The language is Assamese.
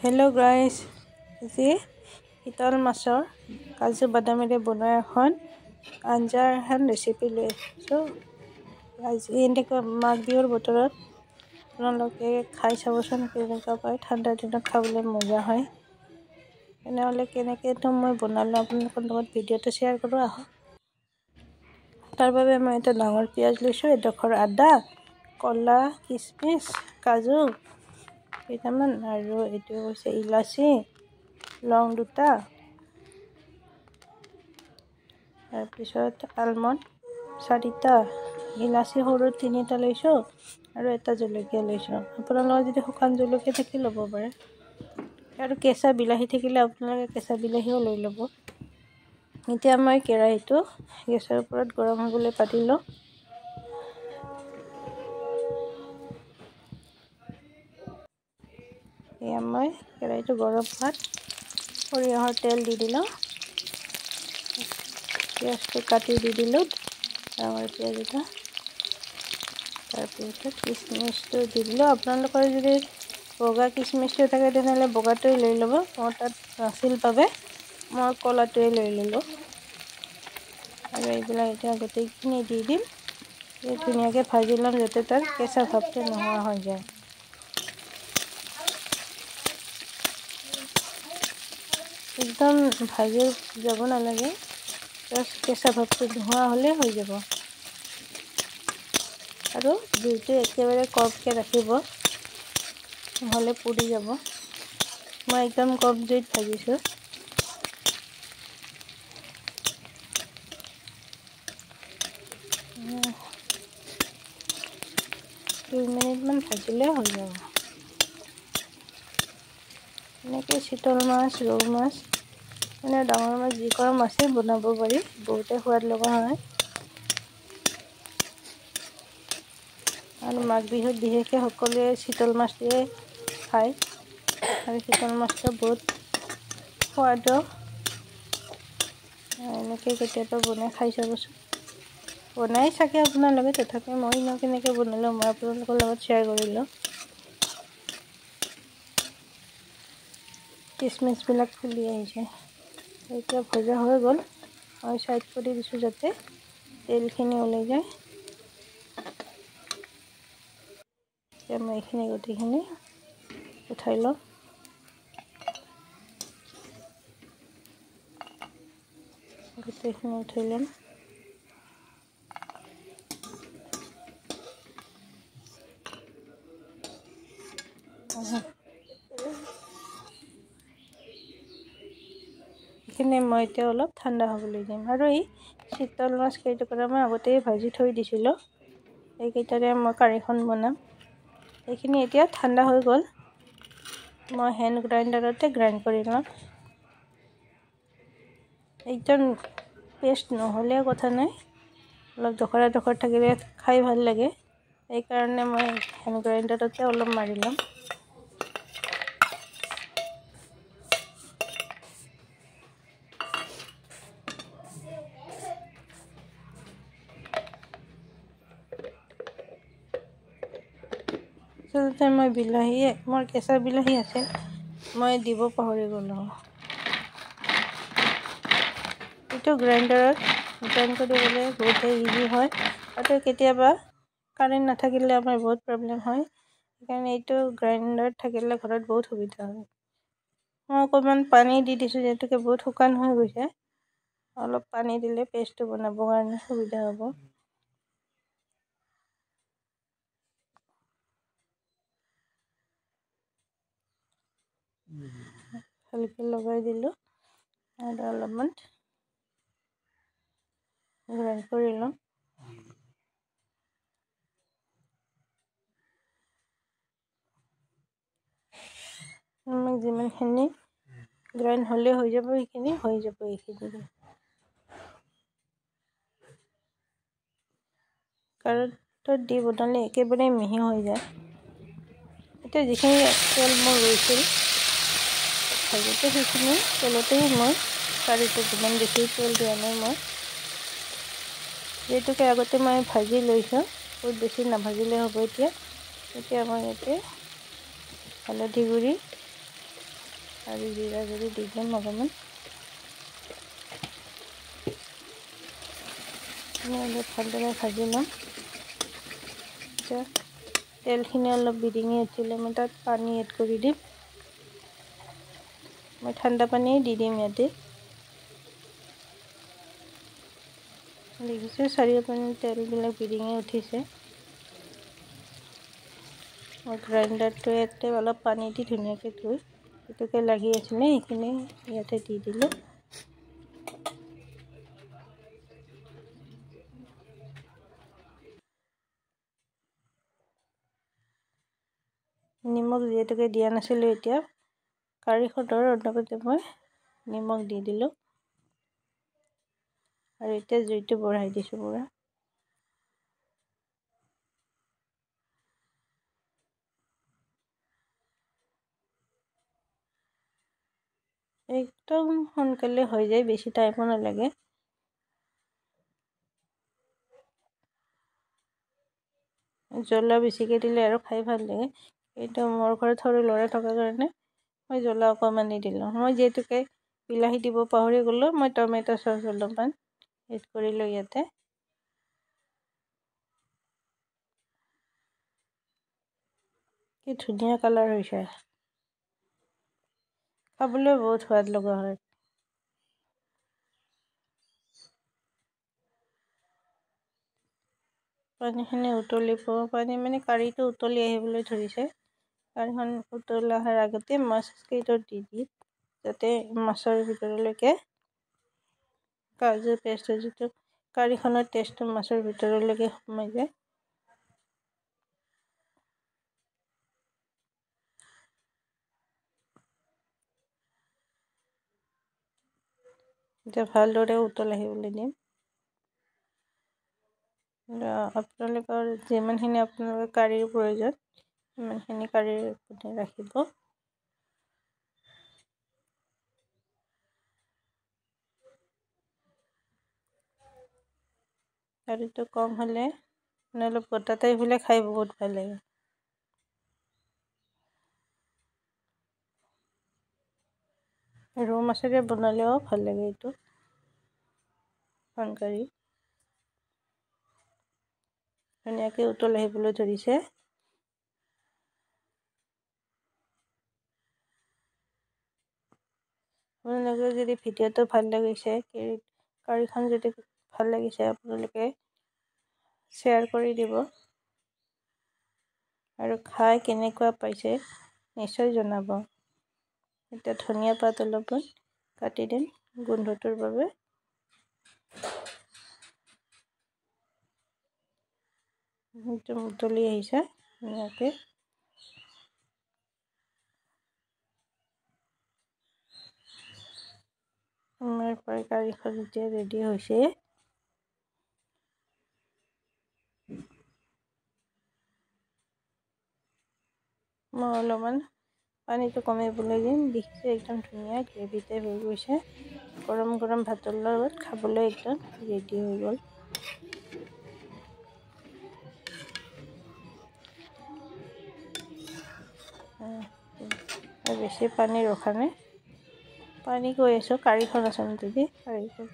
হেল্ল' গাইজ, আজি শীতল মাছৰ কাজু বাদামেৰে বনোৱা এখন আঞ্জাৰ এখন ৰেচিপি লৈ আহিছোঁ। আজি এনেকুৱা মাঘ বিহুৰ বতৰত আপোনালোকে খাই চাবচোন কেনেকুৱা পায়। ঠাণ্ডাৰ দিনত খাবলৈ মজা হয়। তেনেহ'লে কেনেকৈতো মই বনালোঁ আপোনালোকৰ লগত ভিডিঅ'টো শ্বেয়াৰ কৰোঁ আহক। তাৰ বাবে মই এটা ডাঙৰ পিঁয়াজ লৈছোঁ, এডোখৰ আদা, কলা, কিচমিচ, কাজু কেইটামান, আৰু এইটো হৈছে ইলাচি, লং দুটা, তাৰপিছত আলমণ্ড 4টা, ইলাচি সৰু 3টা লৈছোঁ, আৰু এটা জলকীয়া লৈছোঁ। আপোনালোকৰ যদি শুকান জলকীয়া থাকি ল'ব পাৰে, আৰু কেঁচা বিলাহী থাকিলে আপোনালোকে কেঁচা বিলাহীও লৈ ল'ব। এতিয়া মই কেৰাহীটো গেছৰ ওপৰত গৰম হ'বলৈ পাতিলোঁ। এয়া মই কেৰাহীটো গৰম হোৱাত সৰিয়হৰ তেল দি দিলোঁ, পিঁয়াজটো কাটি দি দিলোঁ, ডাঙৰ পিঁয়াজ এটা, তাৰপিছত কিচমিচটো দি দিলোঁ। আপোনালোকৰ যদি বগা কিচমিচটো থাকে তেনেহ'লে বগাটোৱে লৈ ল'ব, মোৰ তাত নাছিল বাবে মই ক'লাটোৱে লৈ ল'লোঁ। আৰু এইবিলাক এতিয়া গোটেইখিনি দি দিম, ধুনীয়াকৈ ভাজি ল'ম যাতে তাৰ কেঁচা ভাৱটো নোহোৱা হৈ যায়। একদম ভাজি যাব নালাগে, কেঁচা ভাৱটো নোহোৱা হ'লে হৈ যাব। আৰু জুইটো একেবাৰে কমকৈ ৰাখিব, নহ'লে পুৰি যাব। মই একদম কম জুইত ভাজিছোঁ। 2 মিনিটমান ভাজিলে হৈ যাব। এনেকৈ চিতল মাছ, ৰৌ মাছ, মানে ডাঙৰ মাছ যিকোনো মাছেই বনাব পাৰি, বহুতে সোৱাদ লগা হয়। আৰু মাঘ বিহুত বিশেষকৈ সকলোৱে চিতল মাছটোৱে খায়, আৰু চিতল মাছটো বহুত সোৱাদো। এনেকৈ কেতিয়াবা বনাই খাই চাবচোন। বনাই চাগে আপোনালোকে, তথাপি মই কেনেকৈ বনালোঁ মই আপোনালোকৰ লগত শ্বেয়াৰ কৰিলোঁ। কিচমিচবিলাক ফুলি আহিছে, এতিয়া ভজা হৈ গ'ল। মই ছাইড কৰি দিছোঁ যাতে তেলখিনি ওলাই যায়। এতিয়া মই এইখিনি গোটেইখিনি উঠাই লওঁ। গোটেইখিনি উঠাই ল'ম। এইখিনি মই এতিয়া অলপ ঠাণ্ডা হ'বলৈ দিম। আৰু এই চিতল মাছ কেইটুকুৰা মই আগতেই ভাজি থৈ দিছিলোঁ, এইকেইটাৰে মই কাৰীখন বনাম। এইখিনি এতিয়া ঠাণ্ডা হৈ গ'ল, মই হেণ্ড গ্ৰাইণ্ডাৰতে গ্ৰাইণ্ড কৰি লওঁ। একদম পেষ্ট নহ'লেও কথা নাই, অলপ ডখৰা ডখৰ থাকিলে খাই ভাল লাগে, সেইকাৰণে মই হেণ্ড গ্ৰাইণ্ডাৰতে অলপ মাৰি ল'ম। আচলতে মই মোৰ কেঁচা বিলাহী আছিল, মই দিব পাহৰি গ'লোঁ। এইটো গ্ৰাইণ্ডাৰত গ্ৰাইণ্ড কৰিবলৈ বহুতেই ইজি হয়, আৰু কেতিয়াবা কাৰেণ্ট নাথাকিলে আমাৰ বহুত প্ৰব্লেম হয়, সেইকাৰণে এইটো গ্ৰাইণ্ডাৰত থাকিলে ঘৰত বহুত সুবিধা হয়। মই অকণমান পানী দি দিছোঁ, যিহেতুকে বহুত শুকান হৈ গৈছে, অলপ পানী দিলে পেষ্টটো বনাবৰ কাৰণে সুবিধা হ'ব। ভালকৈ লগাই দিলোঁ, আৰু অলপমান গ্ৰাইণ্ড কৰি ল'ম। যিমানখিনি গ্ৰাইণ্ড হ'লে হৈ যাব, সেইখিনি হৈ যাব। এইখিনি কাৰেণ্টত দি বনালে একেবাৰে মিহি হৈ যায়। এতিয়া যিখিনি তেল মোৰ ৰৈছিল ভাজোঁতে, সেইখিনি তেলতেই মই কাৰীটো যিমান বেছি তেল দিয়া নাই মই, যিহেতুকে আগতে মই ভাজি লৈছোঁ, বহুত বেছি নাভাজিলে হ'ব। এতিয়া মই ইয়াতে হালধি গুড়ি, আৰু জিৰা যদি দি দিম অকণমান অলপ ভালদৰে ভাজি ল'ম। এতিয়া তেলখিনি অলপ বিৰিঙি উঠিলে মই তাত পানী এড কৰি দিম। মই ঠাণ্ডা পানীয়ে দি দিম ইয়াতে। দেখিছোঁ চাৰিওপিনে তেলবিলাক বিৰিঙি উঠিছে। মই গ্ৰাইণ্ডাৰটো ইয়াতে অলপ পানী দি ধুনীয়াকৈ ধুই সেইটোকে লাগি আছিলে সেইখিনি ইয়াতে দি দিলোঁ। নিমখ যিহেতুকে দিয়া নাছিলোঁ, এতিয়া কাঢ়ি সদৰ অন্তপতে মই নিমখ দি দিলোঁ আৰু এতিয়া জুইটো বঢ়াই দিছোঁ পুৰা। একদম সোনকালে হৈ যায়, বেছি টাইমো নালাগে। জ্বলা বেছিকৈ দিলে আৰু খাই ভাল লাগে, কিন্তু মোৰ ঘৰত সৰু ল'ৰা থকাৰ কাৰণে মই জ্বলা অকণমান দি দিলোঁ। মই যিহেতুকে বিলাহী দিব পাহৰি গ'লোঁ, মই টমেট' চচ অলপমান এড কৰিলোঁ ইয়াতে। কি ধুনীয়া কালাৰ হৈছে, খাবলৈ বহুত সোৱাদ লগা হয়। পানীখিনি উতলিব, পানী মানে কাঢ়িটো উতলি আহিবলৈ ধৰিছে। কাঢ়িখন উতলি অহাৰ আগতে মাছকেইটা দি দিম, যাতে মাছৰ ভিতৰলৈকে কাজু পেষ্টৰ যিটো কাঢ়িখনৰ টেষ্টটো মাছৰ ভিতৰলৈকে সোমাই যায়। এতিয়া ভালদৰে উতল আহিবলৈ দিম। আপোনালোকৰ যিমানখিনি আপোনালোকৰ কাঢ়িৰ প্ৰয়োজন সিমানখিনি কাঢ়িৰ ৰাখিব। কাঢ়িটো কম হ'লে অলপ গোটা টাইপ হ'লে খাই বহুত ভাল লাগে। ৰৌ মাছেৰে বনালেও ভাল লাগে এইটো কাঢ়ি। ধুনীয়াকৈ উতল আহিবলৈ ধৰিছে। আপোনালোকৰ যদি ভিডিঅ'টো ভাল লাগিছে, কাঢ়িখন যদি ভাল লাগিছে, আপোনালোকে শ্বেয়াৰ কৰি দিব আৰু খাই কেনেকুৱা পাইছে নিশ্চয় জনাব। এতিয়া ধনিয়া পাত অলপমান কাটি দিম গোন্ধটোৰ বাবে। একদম উতলি আহিছে ধুনীয়াকৈ। আমাৰ কাঢ়িখন এতিয়া ৰেডি হৈছে। মই অলপমান পানীটো কমিবলৈ দিম। দেখিছোঁ একদম ধুনীয়া গ্ৰেভি টাইপ হৈ গৈছে। গৰম গৰম ভাতৰ লগত খাবলৈ একদম ৰেডি হৈ গ'ল। আৰু বেছি পানী ৰখা নাই, পানী গৈ আছোঁ কাঢ়িখন আছে যদি কাঢ়িখন